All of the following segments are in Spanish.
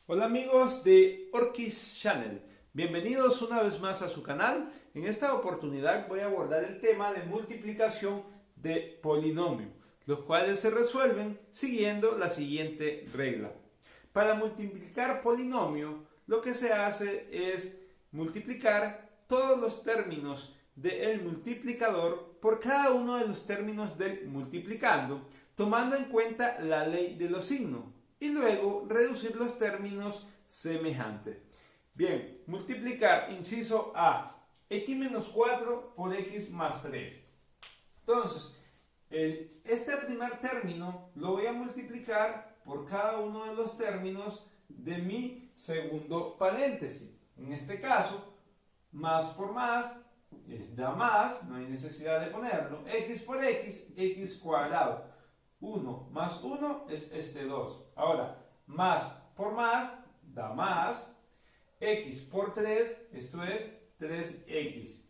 Hola amigos de Orkis Channel, bienvenidos una vez más a su canal. En esta oportunidad voy a abordar el tema de multiplicación de polinomio, los cuales se resuelven siguiendo la siguiente regla. Para multiplicar polinomio, lo que se hace es multiplicar todos los términos del multiplicador por cada uno de los términos del multiplicando, tomando en cuenta la ley de los signos, y luego reducir los términos semejantes. Bien, multiplicar, inciso A, x menos 4 por x más 3. Entonces, este primer término lo voy a multiplicar por cada uno de los términos de mi segundo paréntesis. En este caso, más por más da más, no hay necesidad de ponerlo. X por x, x cuadrado. 1 más 1 es este 2. Ahora, más por más da más. X por 3, esto es 3x.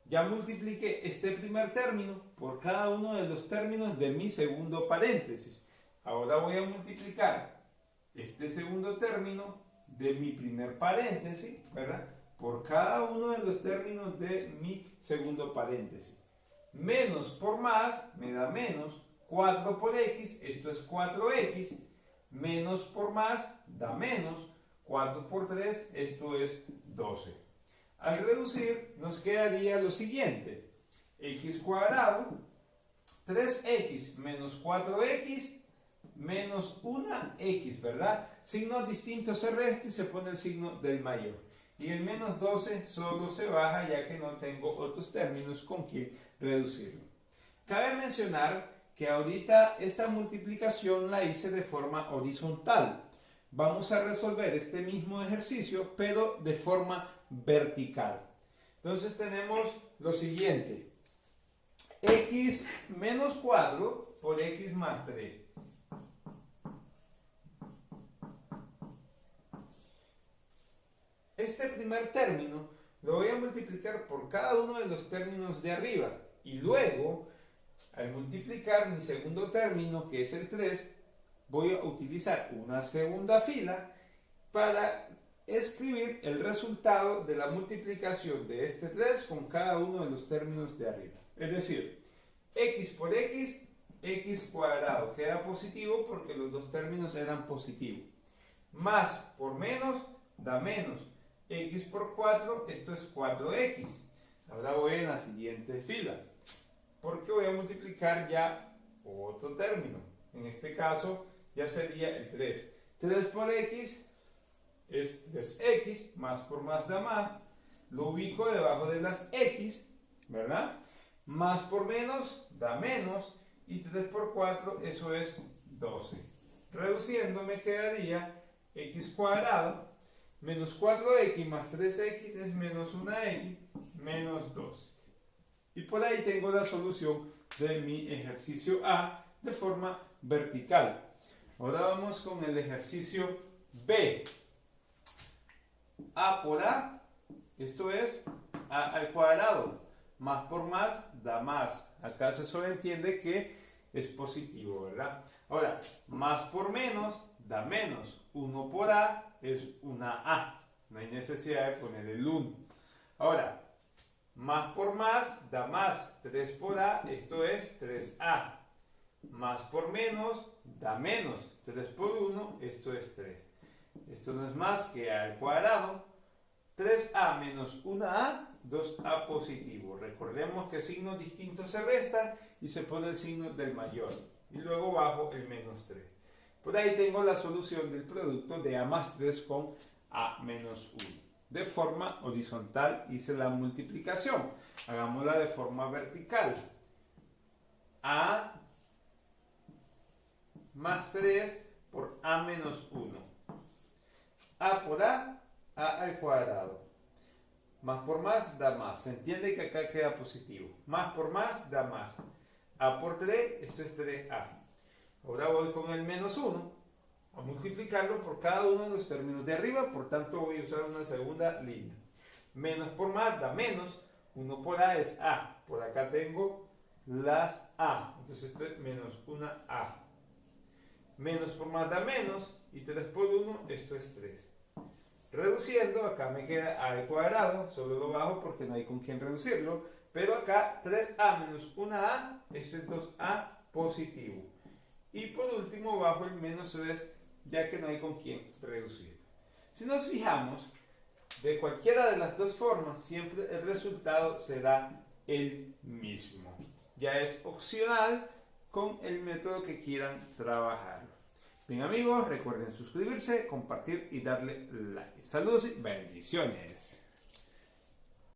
Ya multipliqué este primer término por cada uno de los términos de mi segundo paréntesis. Ahora voy a multiplicar este segundo término de mi primer paréntesis, ¿verdad?, por cada uno de los términos de mi segundo paréntesis. Menos por más me da menos. 4 por x, esto es 4x, menos por más da menos, 4 por 3, esto es 12. Al reducir nos quedaría lo siguiente: x cuadrado, 3x menos 4x menos 1x, ¿verdad? Signos distintos se resta y se pone el signo del mayor. Y el menos 12 solo se baja ya que no tengo otros términos con que reducirlo. Cabe mencionar que ahorita esta multiplicación la hice de forma horizontal. Vamos a resolver este mismo ejercicio, pero de forma vertical. Entonces tenemos lo siguiente: x menos 4 por x más 3. Este primer término lo voy a multiplicar por cada uno de los términos de arriba, y luego, al multiplicar mi segundo término, que es el 3, voy a utilizar una segunda fila para escribir el resultado de la multiplicación de este 3 con cada uno de los términos de arriba. Es decir, x por x, x cuadrado, queda positivo porque los dos términos eran positivos. Más por menos da menos. X por 4, esto es 4x. Ahora voy en la siguiente fila, porque voy a multiplicar ya otro término. En este caso ya sería el 3. 3 por x es 3x, más por más da más. Lo ubico debajo de las x, ¿verdad? Más por menos da menos. Y 3 por 4, eso es 12. Reduciendo me quedaría x cuadrado menos 4x más 3x es menos 1x menos 2. Y por ahí tengo la solución de mi ejercicio A de forma vertical. Ahora vamos con el ejercicio B. A por A, esto es A al cuadrado. Más por más da más. Acá se sobreentiende que es positivo, ¿verdad? Ahora, más por menos da menos. 1 por A es una A. No hay necesidad de poner el 1. Ahora, más por más da más. 3 por A, esto es 3A. Más por menos da menos. 3 por 1, esto es 3. Esto no es más que A al cuadrado. 3A menos 1A, 2A positivo. Recordemos que signos distintos se restan y se pone el signo del mayor. Y luego bajo el menos 3. Por ahí tengo la solución del producto de A más 3 con A menos 1. De forma horizontal hice la multiplicación. Hagámosla de forma vertical. A más 3 por A menos 1. A por A al cuadrado. Más por más da más. Se entiende que acá queda positivo. Más por más da más. A por 3, esto es 3A. Ahora voy con el menos 1 a multiplicarlo por cada uno de los términos de arriba, por tanto voy a usar una segunda línea. Menos por más da menos. 1 por A es A. Por acá tengo las A. Entonces esto es menos 1A. Menos por más da menos. y 3 por 1, esto es 3. Reduciendo, acá me queda a al cuadrado, solo lo bajo porque no hay con quién reducirlo, pero acá 3a menos 1a, esto es 2a positivo. Y por último bajo el menos 3, ya que no hay con quién reducirlo. Si nos fijamos, de cualquiera de las dos formas, siempre el resultado será el mismo. Ya es opcional con el método que quieran trabajar. Bien amigos, recuerden suscribirse, compartir y darle like. Saludos y bendiciones.